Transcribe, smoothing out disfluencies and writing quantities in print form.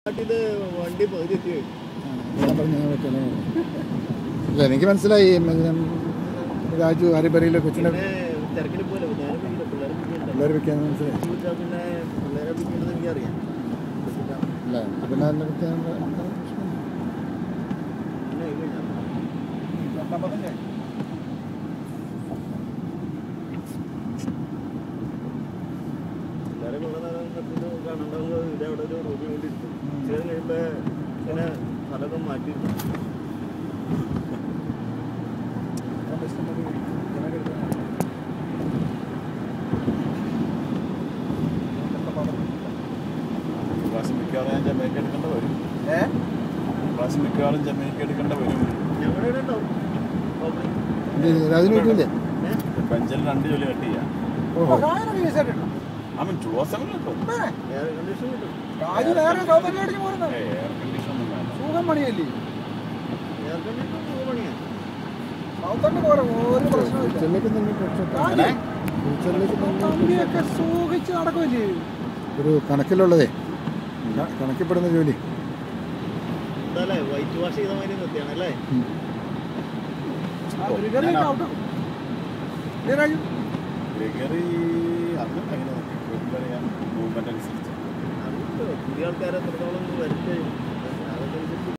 വണ്ടി പകുതി അല്ല എനിക്ക് മനസ്സിലായി രാജു ഹരിബരിയിലെ കൊച്ചിനെ തിരക്കിൽ പോലെ പിള്ളേർ വെക്കാൻ മനസ്സിലായി. പിന്നെ പിള്ളേരെ പിടിക്കുന്നത് എനിക്കറിയാം. അല്ല പിന്നെ അതിനെ വെക്കാൻ എല്ലാവരും വളരെ നേരം കാണണ്ടാവുക. ഇതവിടെ ഒരു റൂമിൽ വേണ്ടി ഇട്ടു. ഇച്ചിരി കഴിയുമ്പോൾ ഇങ്ങനെ സ്ഥലമൊക്കെ മാറ്റി മിക്കവാറും ജമൈക്ക എടുക്കേണ്ട വരും. പ്രാവശ്യം മിക്കവാറും ജമൈക്ക എടുക്കേണ്ട വരും. ഞങ്ങളുടെ ഉണ്ടാവും. രാജുവിന് കിട്ടില്ലേ? ബെഞ്ചിൽ 2 ജോലി കട്ട് ചെയ്യാം. അവൻ ചുവസങ്ങൾ കിട്ടും. എയർ കണ്ടീഷൻ കിട്ടും. എയർ കണ്ടീഷൻ ഒന്നും വേണ്ട. എയർ കണ്ടീഷൻ പണിയാണ്. ഒരു കണക്കിലുള്ളതേ കണക്കിൽപ്പെടുന്ന ജോലി എന്താ വൈറ്റ് വാഷ് ചെയ്ത മാതിരി നിർത്തിയാണ് അല്ലേ? ഗ്രിഗറി അത് അങ്ങനെ മൂവ്മെന്റ് അനുസരിച്ച് പുതിയ ആൾക്കാരെ എത്രത്തോളം വരട്ടെ.